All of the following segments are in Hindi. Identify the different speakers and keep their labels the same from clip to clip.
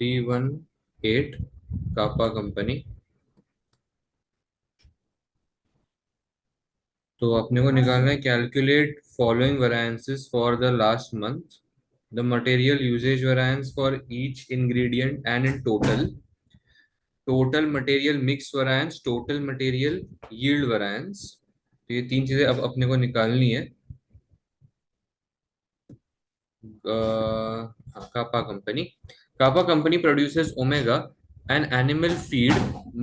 Speaker 1: 318 कापा कंपनी। तो अपने को निकालना है calculate following variances for the last month, the material usage variance for each ingredient and in total, total material mix variance, total material yield variance. तो ये तीन चीजें अब अपने को निकालनी है। Kappa Company. Kappa Company produces omega, an animal feed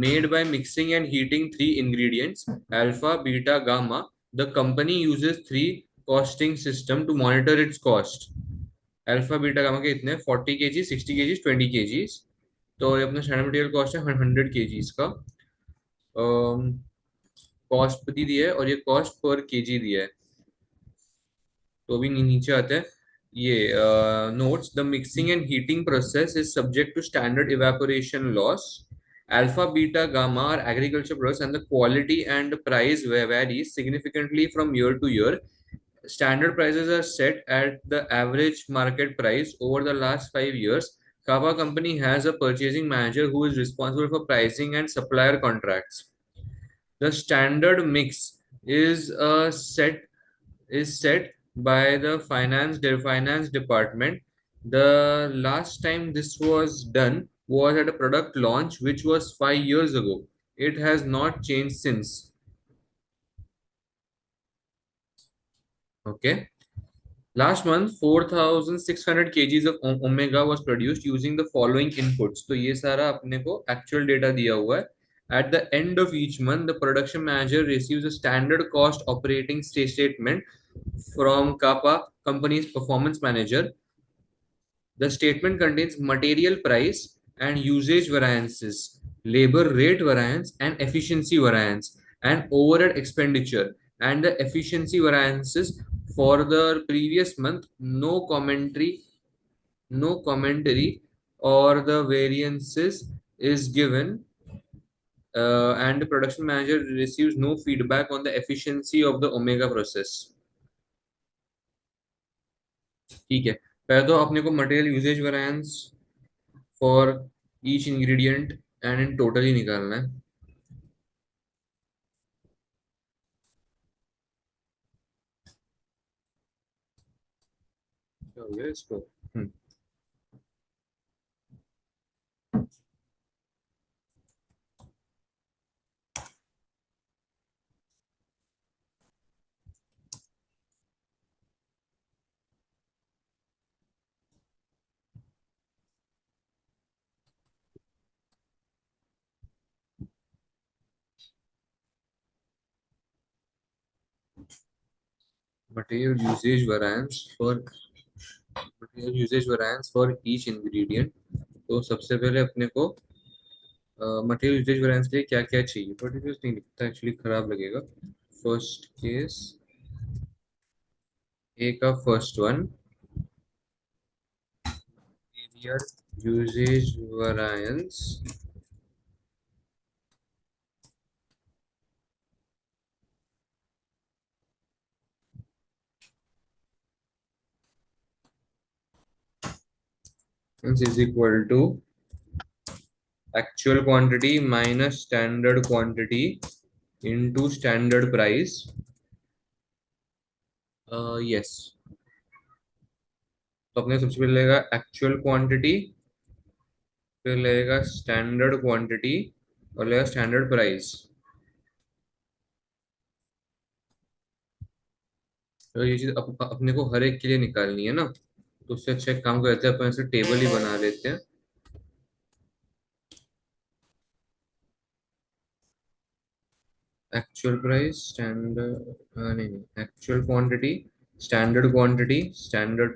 Speaker 1: made by mixing and heating three ingredients, alpha, beta, gamma. The company uses three costing system to monitor its cost. Alpha beta gamma के इतने 40 kg, 60 kg, 20 kg। तो ये अपना स्टैंडर्ड मटेरियल कॉस्ट है 100 kg का। कॉस्ट दी है और ये कॉस्ट पर केजी दिया है। तो भी नीचे आते हैं ये notes, the mixing and heating process is subject to standard evaporation loss, alpha beta gamma are agriculture products and the quality and price varies significantly from year to year. Standard prices are set at the average market price over the last 5 years. Kappa company has a purchasing manager who is responsible for pricing and supplier contracts. The standard mix is set by the finance department. The last time this was done was at a product launch, which was 5 years ago. It has not changed since. Okay. Last month, 4,600 kgs of omega was produced using the following inputs. तो ये सारा अपने को actual data दिया हुआ है. At the end of each month, the production manager receives a standard cost operating statement from Kappa company's performance manager. The statement contains material price and usage variances, labor rate variance and efficiency variance, and overhead expenditure and the efficiency variances for the previous month. No commentary or the variances is given, and the production manager receives no feedback on the efficiency of the omega process. ठीक है, पहले तो अपने को material usage variance for each ingredient and in total ही निकालना है। क्या हो गया इसको? Material usage variance for each ingredient. तो सबसे पहले अपने को मटेरियल यूजेज वेरिएंस के लिए क्या क्या चाहिए, पर्टिकुलर नहीं लिखता एक्चुअली, खराब लगेगा। फर्स्ट केस ए का first one, material usage variance is equal to actual quantity minus standard quantity into standard price. Yes. तो अपने सबसे पहले लगेगा एक्चुअल क्वांटिटी, फिर लगेगा स्टैंडर्ड क्वांटिटी और लगेगा स्टैंडर्ड प्राइस। तो ये चीज अपने को हर एक के लिए निकालनी है ना, तो उससे अच्छा एक काम करते हैं, अपन ऐसे टेबल ही बना लेते हैं। एक्चुअल प्राइस, स्टैंडर्ड, नहीं, actual quantity, standard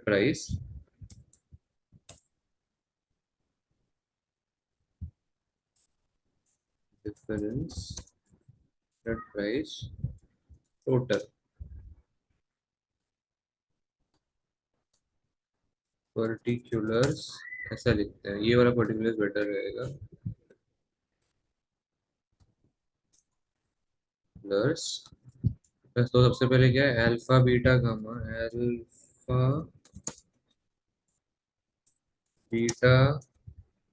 Speaker 1: price, difference, standard price, total, particulars. ऐसा लिखते हैं, ये वाला पर्टिकुलर्स बेटर रहेगा। प्लस, तो सबसे पहले क्या है, alpha beta gamma, alpha beta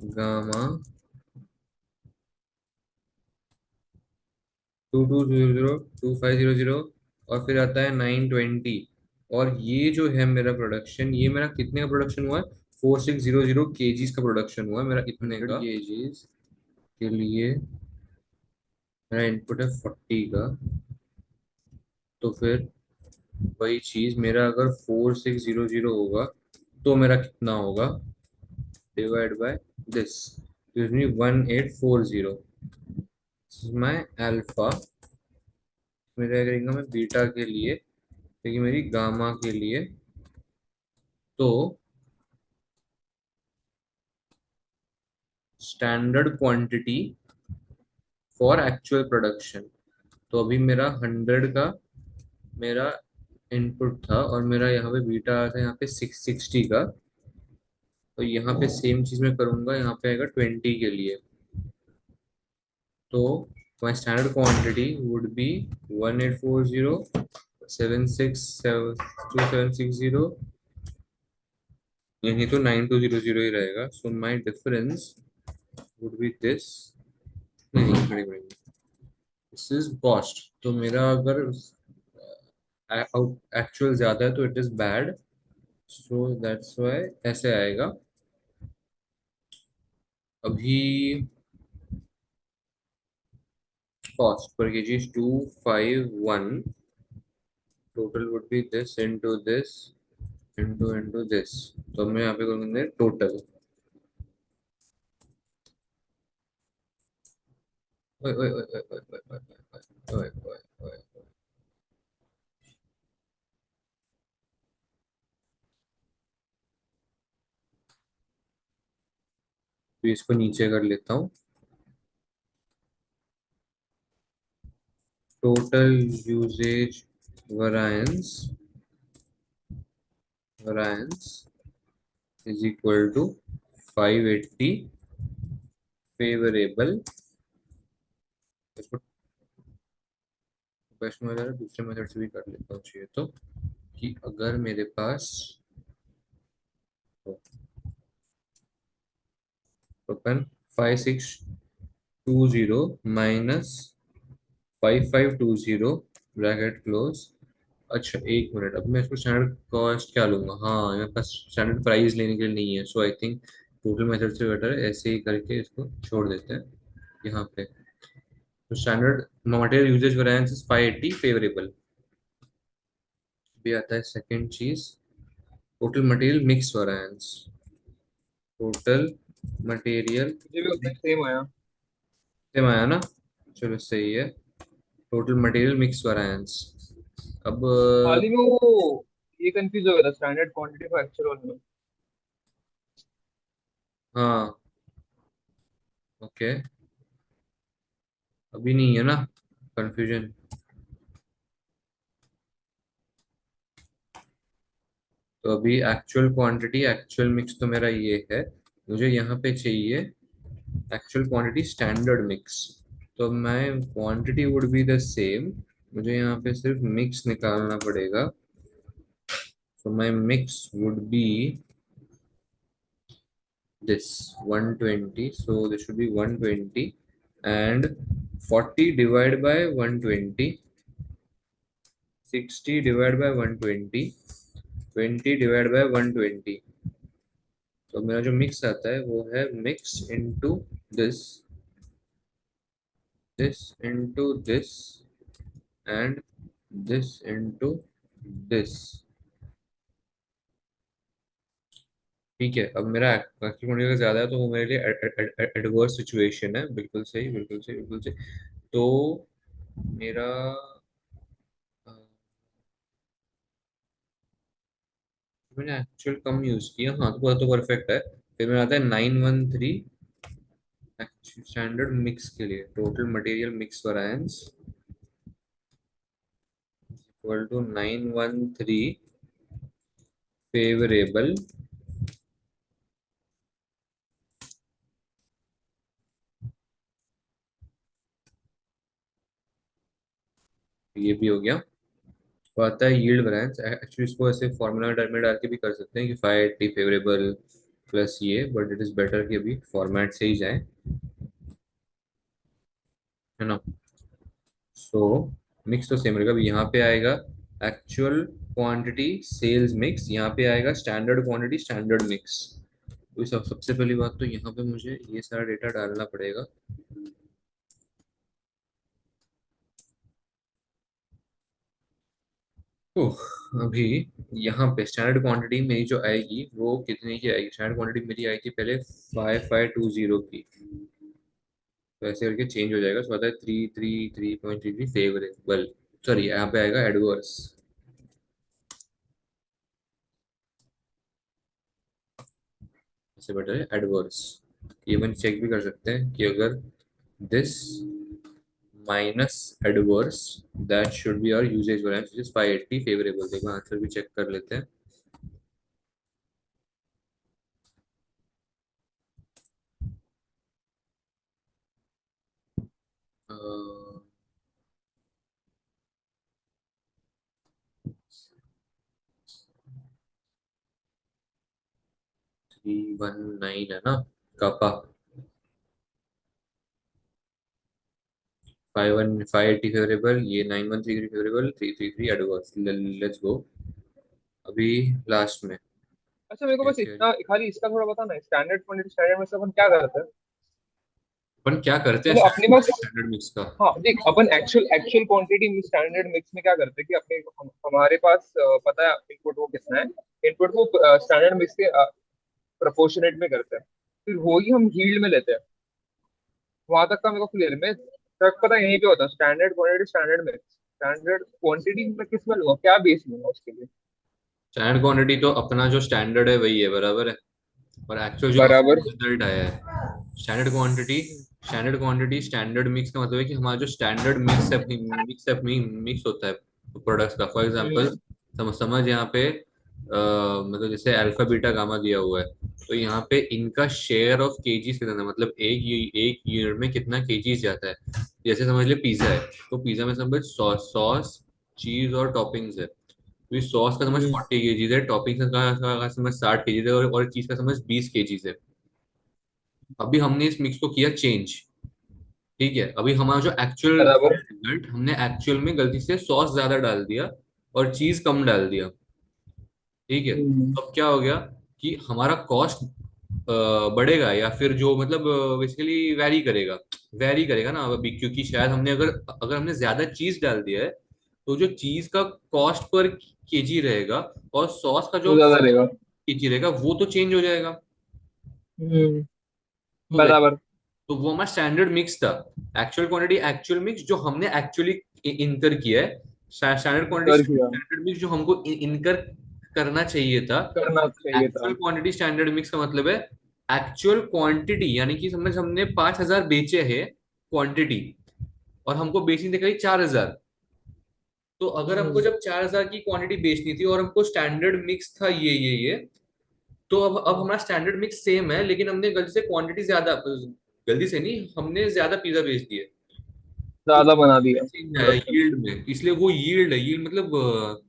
Speaker 1: gamma 2200 2500 और फिर आता है 920। और ये जो है मेरा प्रोडक्शन, ये मेरा कितने का प्रोडक्शन हुआ है? 4600 केजीज का प्रोडक्शन हुआ है मेरा, इतने का केजीज के लिए मेरा इनपुट है 40 का। तो फिर वही चीज मेरा अगर 4600 होगा तो मेरा कितना होगा? Divide by this gives me 1840। This is my alpha. मेरा करेंगे मैं बीटा के लिए, लेकिन मेरी गामा के लिए। तो standard quantity for actual production. तो अभी मेरा 100 का मेरा इनपुट था और मेरा यहाँ पे बीटा आया था यहाँ पे 660 का। तो यहाँ पे सेम चीज मैं करूंगा, यहाँ पे आएगा 20 के लिए। तो my standard quantity would be 1840 767 यही तो 9200 ही रहेगा। So my difference would be this. नहीं नहीं, दिस इज कॉस्ट। तो मेरा अगर एक्चुअल ज्यादा है तो it is bad. So that's why ऐसे आएगा। अभी cost per KG is 251। Total would be this into this into this. तो मैं यहाँ पे करूँगा टोटल। ओए ओए ओए ओए ओए ओए ओए ओए ओए ओए ओए। तो इसको नीचे कर लेता हूँ। Total usage variance variance is equal to 580 favourable. इसको क्वेश्चन वगैरह दूसरे मेथड से भी कर लेता हूँ चाहिए तो, कि अगर मेरे पास ओपन 5620 माइनस 5520 ब्रैकेट क्लोज। अच्छा एक मिनट, अब मैं इसको स्टैंडर्ड कॉस्ट क्या लूंगा? हाँ, मेरे पास स्टैंडर्ड प्राइस लेने के लिए नहीं है। सो आई थिंक टोटल मेथड से बेटर है ऐसे ही करके इसको छोड़ देते हैं यहाँ पे। तो standard material usage variance is 580 favourable. भी आता है सेकंड चीज, total material mix variance. Total material
Speaker 2: मुझे भी उतना सेम आया।
Speaker 1: सेम आया ना? चलो सही है। Total material mix variance. अब
Speaker 2: हाल ही में वो ये कंफ्यूज हो गया था स्टैंडर्ड क्वांटिटी फॉर एक्चुअल में।
Speaker 1: हाँ ओके, अभी नहीं है ना कंफ्यूजन? तो अभी एक्चुअल क्वांटिटी एक्चुअल मिक्स तो मेरा ये है। मुझे यहाँ पे चाहिए एक्चुअल क्वांटिटी स्टैंडर्ड मिक्स। तो मैं quantity would be the same, मुझे यहाँ पे सिर्फ मिक्स निकालना पड़ेगा। so my mix would be this 120, so this should be 120 and 40 divided by 120, 60 divided by 120, 20 divided by 120। तो मेरा जो मिक्स आता है वो है mix into this this into this and this into this. ठीक है, अब मेरा एक्चुअल का ज्यादा है तो वो मेरे लिए एडवर्स सिचुएशन है। बिल्कुल सही बिल्कुल सही बिल्कुल सही। तो मेरा अ, मैंने एक्चुअल कम यूज किया, हाँ तो परफेक्ट है। फिर मेरा आता है 913 स्टैंडर्ड मिक्स के लिए। Total material mix variance equal to 913 favourable. ये भी हो गया। तो आता है यील्ड वैरिएंस। एक्चुअली इसको ऐसे फॉर्मूला में डाल के भी कर सकते हैं कि 580 फेवरेबल प्लस ये, बट इट इज बेटर कि अभी फॉर्मेट से ही जाए, है ना। सो मिक्स तो सेम रहेगा, अभी यहाँ पे आएगा एक्चुअल क्वांटिटी सेल्स मिक्स, यहाँ पे आएगा स्टैंडर्ड क्वांटिटी स्टैंडर्ड मिक्स। तो सबसे पहली बात तो यहाँ पे मुझे ये सारा डेटा डालना पड़ेगा। ओह, अभी यहाँ पे स्टैंडर्ड क्वांटिटी मेरी जो आएगी वो कितने की आएगी, स्टैंडर्ड क्वांटिटी मेरी आई थी पहले 5520 की, तो ऐसे करके चेंज हो जाएगा। सो आता है 333.33 फेवरेबल, सॉरी यहाँ पे आएगा एडवर्स। इससे बेटर है एडवर्स। इवन चेक भी कर सकते हैं कि अगर this minus adverse, that should be our usage variance which is 580 favourable. देखो आंसर भी चेक कर लेते हैं। 319 है ना, कापा 580 फेवरेबल, ये 9133 फेवरेबल, 333 एडवर्स। लेट्स गो अभी लास्ट में
Speaker 2: अच्छा मेरे को
Speaker 1: क्या
Speaker 2: बस
Speaker 1: क्या
Speaker 2: इतना खाली इसका थोड़ा बता ना, स्टैंडर्ड क्वांटिटी स्टैंडर्ड में से अपन क्या करते हैं?
Speaker 1: अपन क्या करते हैं
Speaker 2: मतलब अपने पास,
Speaker 1: स्टैंडर्ड मिक्स का।
Speaker 2: हाँ देख, अपन actual actual quantity standard mix में क्या करते हैं कि अपने हमारे पास पता है इनपुट वो कितना है, इनपुट को स्टैंडर्ड मिक्स के प्रोपोर्शनेट में करते हैं, फिर वही हम यील्ड में लेते हैं। वहां तक का मेरे को क्लियर है। मैं ट्रक पता है यहीं पे होता है, standard quantity standard mix, standard quantity में किस में लूंगा, क्या बेस लूंगा उसके लिए?
Speaker 1: स्टैंडर्ड क्वांटिटी तो अपना जो स्टैंडर्ड है वही है, बराबर है, और एक्चुअल जो
Speaker 2: बराबर।
Speaker 1: रिजल्ट आया है standard quantity. Standard quantity standard mix का मतलब है कि हमारा जो स्टैंडर्ड मिक्स होता है प्रोडक्ट्स का। फॉर एग्जांपल
Speaker 2: हम्म।
Speaker 1: समझ यहाँ पे मतलब जैसे अल्फा बीटा गामा दिया हुआ है, तो यहाँ पे इनका शेयर ऑफ केजीज कितना है, मतलब एक यूनिट में कितना केजीज जाता है। जैसे समझ ले पिज्जा है, तो पिज्जा में समझ सॉस चीज और टॉपिंग्स है, तो इस सॉस का समझ
Speaker 2: हम्म।
Speaker 1: 40 केजीज है, टॉपिंग का समझ 60 केजीज है, और चीज का समझ 20 केजीज है। अभी हमने इस मिक्स को किया चेंज, ठीक है। अभी हमारा जो एक्चुअल
Speaker 2: बराबर।
Speaker 1: रिजल्ट, हमने एक्चुअल में गलती से सॉस ज्यादा डाल दिया और चीज कम डाल दिया, ठीक है।
Speaker 2: हम्म।
Speaker 1: अब क्या हो गया कि हमारा कॉस्ट बढ़ेगा, या फिर जो मतलब बेसिकली वैरी करेगा ना अभी, क्योंकि शायद हमने अगर अगर हमने ज्यादा चीज डाल दिया है, तो जो चीज का कॉस्ट पर केजी रहेगा और सॉस का जो
Speaker 2: वो ज्यादा रहेगा।
Speaker 1: केजी रहेगा वो तो चेंज हो जाएगा। तो वैसे,
Speaker 2: बराबर।
Speaker 1: तो वो हमारा स्टैंडर्ड मिक्स था। एक्चुअल क्वांटिटी एक्चुअल मिक्स जो हमने एक्चुअली इनकर किया है, स्टैंडर्ड क्वांटिटी
Speaker 2: कर दिया।
Speaker 1: स्टैंडर्ड मिक्स जो हमको इनकर करना चाहिए था।
Speaker 2: करना चाहिए था।
Speaker 1: एक्चुअल क्वांटिटी स्टैंडर्ड मिक्स का मतलब है एक्चुअल क्वांटिटी, यानी कि समझ हमने 5,000 बेचे हैं क्वांटिटी, और हमको बेचनी थी कहीं 4,000। तो अगर हमको
Speaker 2: हम्म।
Speaker 1: जब 4,000 की क्वांटिटी बेचनी थी और हमको स्टैंडर्ड मिक्स था ये, तो अब हमारा स्टैंडर्ड मिक्स सेम है, लेकिन हमने गलती से क्वांटिटी ज्यादा, गलती से नहीं, हमने ज्यादा पिज्जा बेच दिए, तो
Speaker 2: ज्यादा बना दिया
Speaker 1: चेंज आया
Speaker 2: प्रोडक्शन।
Speaker 1: यील्ड में। इसलिए वो यील्ड है, यील्ड मतलब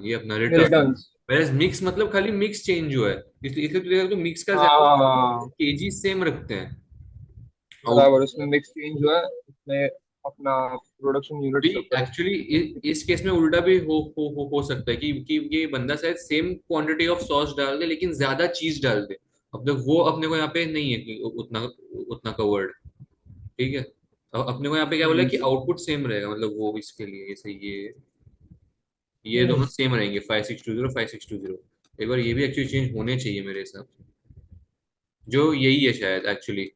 Speaker 1: ये अपना रिटर्न।
Speaker 2: रिटर्न्स।
Speaker 1: वेरएज मिक्स मतलब खाली मिक्स चेंज हुआ है। इसलिए इसलिए तो देखा तो मिक्स का ज्यादा
Speaker 2: हाँ
Speaker 1: केजी सेम रखते हैं
Speaker 2: बराबर,
Speaker 1: आउटपुट।
Speaker 2: उसमें मिक्स चेंज हुआ है, उसमें अपना प्रोडक्शन
Speaker 1: अभी
Speaker 2: यूनिट्स के ऊपर है।
Speaker 1: एक्चुअली इस केस में उल्टा भी हो सकता है कि ये बंदा शायद सेम क्वांटिटी ऑफ सॉस डाल दे लेकिन ज्यादा चीज डाल दे। अब तक वो अपने को यहाँ पे नहीं है कि उतना उतना का वर्ड, ठीक है। अब अपने को यहाँ पे क्या बोला है
Speaker 2: हम्म।
Speaker 1: कि आउटपुट सेम रहेगा, मतलब वो इसके लिए जैसे ये
Speaker 2: हम्म।
Speaker 1: दोनों सेम रहेंगे, 5620 5620। एक बार ये भी एक्चुअली चेंज होने चाहिए मेरे हिसाब से, जो यही है शायद एक्चुअली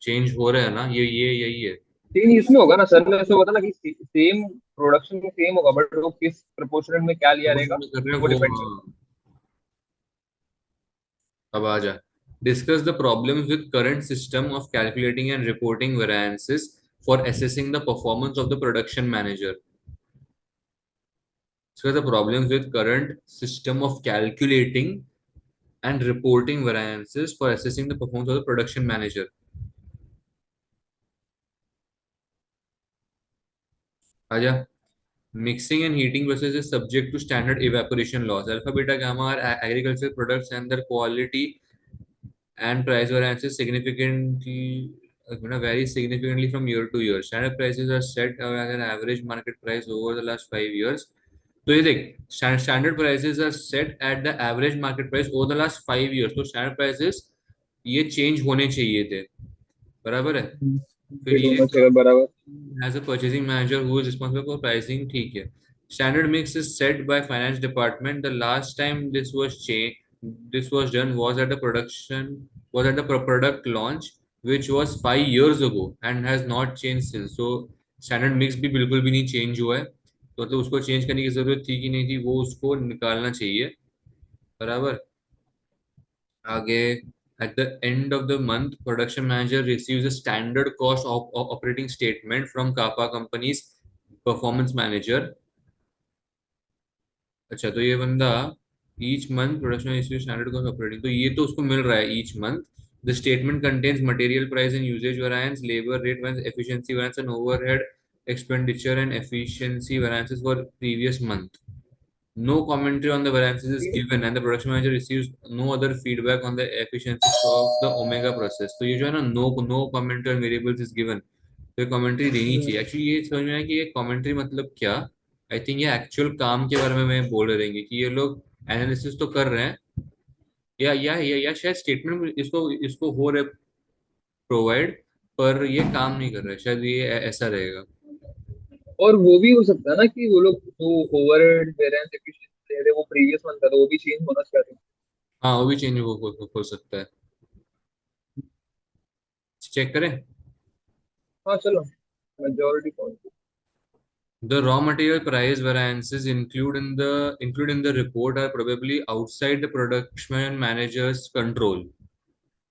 Speaker 1: चेंज हो रहा है ना, ये यही है।
Speaker 2: चेंज इसमें होगा ना सर, मैं ऐसे बता ना कि सेम प्रोडक्शन में सेम होगा, बट वो किस प्रोपोर्शन में क्या लिया रहेगा
Speaker 1: कर रहे हैं
Speaker 2: वो
Speaker 1: वो,
Speaker 2: डिपेंड करता
Speaker 1: हाँ। अब आ जा, discuss the problems with current system of calculating and reporting variances for assessing the performance of the production manager. Discuss the problems with current system of calculating and reporting variances for assessing the performance of the production manager. आजा, mixing and heating process is subject to standard evaporation laws. Alpha, beta, gamma are agricultural products and their quality and price variances significantly, vary significantly from year to year. Standard prices are set at an average market price over the last 5 years. तो ये देख, standard prices are set at the average market price over the last 5 years. तो standard prices ये change होने चाहिए थे, बराबर है. फिर
Speaker 2: डेट
Speaker 1: ये
Speaker 2: होना चाहिए बराबर।
Speaker 1: as a purchasing manager who is responsible for pricing, ठीक है. Standard mix is set by finance department. The last time this was done was at the product launch, which was 5 years ago and has not changed since. So standard mix भी बिल्कुल भी नहीं change हुआ है, तो मतलब उसको change करने की जरूरत थी कि नहीं थी, वो उसको निकालना चाहिए, बराबर. आगे, at the end of the month, production manager receives a standard cost of operating statement from kappa company's performance manager. अच्छा, तो ये बंदा each month production receives standard cost operating, तो ये तो उसको मिल रहा है each month. The statement contains material price and usage variance, labor rate variance, efficiency variance, and overhead expenditure and efficiency variances for previous month. No commentary on the variances is given, and the production manager receives no other feedback on the efficiency of the omega process. तो ये जो है ना, no commentary on variables is given. तो ये commentary देनी चाहिए. Actually ये समझ में आया कि ये commentary मतलब क्या. I think ये actual काम के बारे में बोल रहेंगे कि ये लोग analysis तो कर रहे हैं, या शायद statement इसको इसको हो रहे provide, पर ये काम नहीं कर रहे, शायद ये ऐसा रहेगा.
Speaker 2: और वो भी हो सकता है ना कि वो लोग जो ओवरहेड वेरिएंस एफिशिएंसी ले रहे हैं वो प्रीवियस मंथ का, तो वो भी चेंज होना चाहिए।
Speaker 1: हाँ, वो भी चेंज हो सकता है. चेक करें.
Speaker 2: हाँ चलो, majority point.
Speaker 1: The raw material price variances include in the report are probably outside the production manager's control.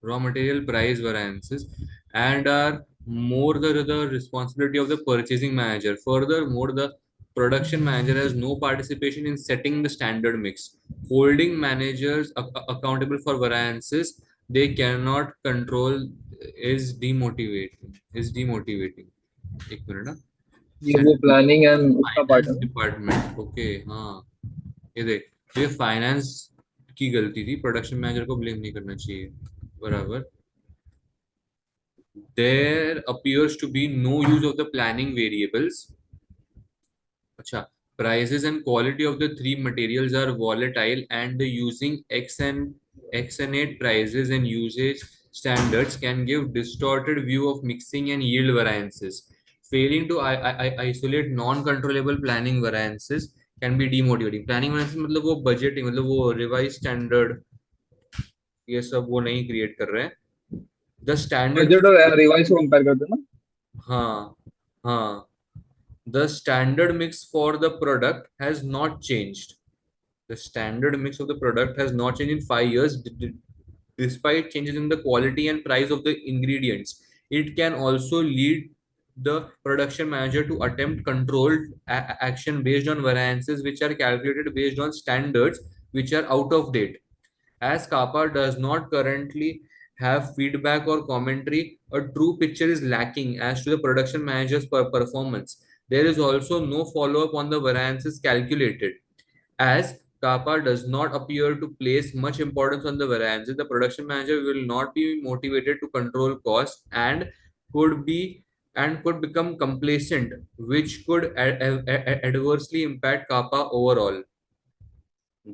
Speaker 1: Raw material price variances and are more the responsibility of the purchasing manager. Furthermore, the production manager has no participation in setting the standard mix. Holding managers accountable for variances they cannot control is demotivating. एक मिनट ना.
Speaker 2: ये वो प्लानिंग एंड उसका पार्ट
Speaker 1: फाइनेंस
Speaker 2: है ना।
Speaker 1: डिपार्टमेंट, ओके, हाँ. ये देख, ये फाइनेंस की गलती थी, प्रोडक्शन मैनेजर को ब्लेम नहीं करना चाहिए, बराबर. There appears to be no use of the planning variables. अच्छा, prices and quality of the three materials are volatile, and the using X and 8 prices and usage standards can give distorted view of mixing and yield variances. Failing to isolate non-controllable planning variances can be demotivating. Planning variances मतलब वो budgeting, मतलब वो revised standard, ये सब वो नहीं create कर रहे हैं. The standard,
Speaker 2: बजट और रिवाइज को कंपेयर करते हैं ना।
Speaker 1: हाँ, हाँ. The standard mix for the product has not changed. The standard mix of the product has not changed in 5 years, despite changes in the quality and price of the ingredients. It can also lead the production manager to attempt controlled action based on variances which are calculated based on standards which are out of date. As kappa does not currently have feedback or commentary, a true picture is lacking as to the production manager's performance. There is also no follow-up on the variances calculated. As kappa does not appear to place much importance on the variances, the production manager will not be motivated to control costs and could be could become complacent, which could adversely impact kappa overall.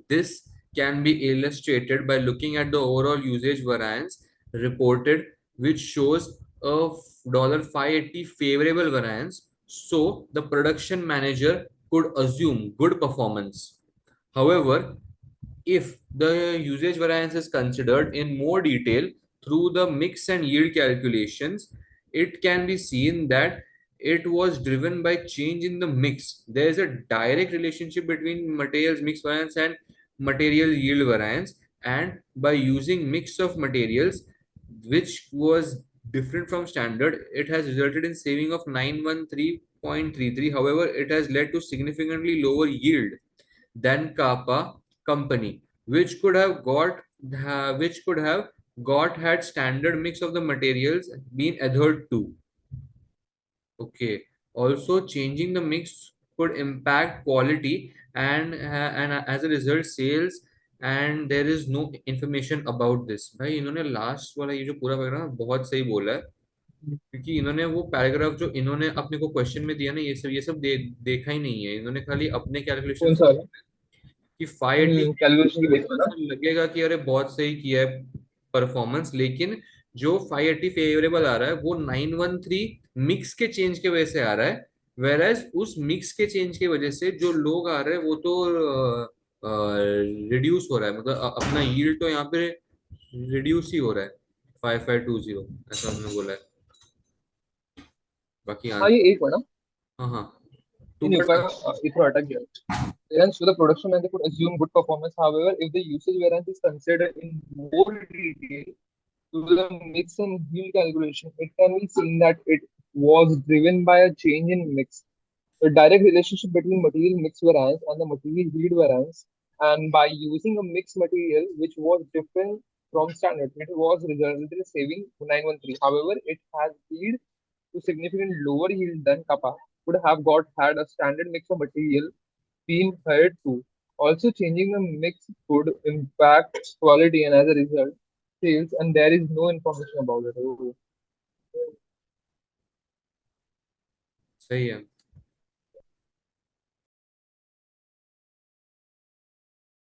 Speaker 1: This can be illustrated by looking at the overall usage variance reported, which shows a $580 favorable variance. So the production manager could assume good performance. However, if the usage variance is considered in more detail through the mix and yield calculations, it can be seen that it was driven by change in the mix. There is a direct relationship between materials mix variance and material yield variance, and by using mix of materials which was different from standard, it has resulted in saving of 913.33. However, it has led to significantly lower yield than kappa company, which could have got had standard mix of the materials been adhered to. Okay. Also, changing the mix could impact quality and as a result, sales and there is no information about this. भाई इन्होंने लास्ट वाला ये जो पूरा पैराग्राफ बहुत सही बोला है, क्योंकि इन्होंने वो पैराग्राफ जो इन्होंने अपने को क्वेश्चन में दिया ना, ये सब देखा ही नहीं है इन्होंने, खाली अपने कैलकुलेशन
Speaker 2: कौन सा वाला?
Speaker 1: कि 580
Speaker 2: कैलकुलेशन की बेस पे ना।
Speaker 1: लगेगा कि अरे बहुत सही किया है परफॉर्मेंस, लेकिन जो 580 फेवरेबल आ रहा है वो 913 मिक्स के चेंज के वजह से आ रहा है। वेर एज उस मिक्स के चेंज की वजह से जो लोग आ रहे हैं वो तो रिड्यूस हो रहा है, मतलब अपना यील्ड तो यहाँ पे रिड्यूस ही हो रहा है। 5520 ऐसा हमने बोला है। बाकी
Speaker 2: हाँ ये
Speaker 1: आंसर।
Speaker 2: एक बना।
Speaker 1: हाँ हाँ, टू
Speaker 2: नहीं हो
Speaker 1: पॉइंट।
Speaker 2: पाएगा, ये थोड़ा अटक गया। Variance to the production and they could assume good performance. However, if the usage variance is considered in more detail to the mix and yield calculation, it can be seen that it was driven by a change in mix. The direct relationship between material mix variance and the material yield variance, and by using a mixed material which was different from standard, it was resulted in saving 913. However, it has lead to significant lower yield than kappa would have got had a standard mix of material been hired to. Also, changing the mix could impact quality and as a result, sales, and there is no information about it. Oh.
Speaker 1: सही है।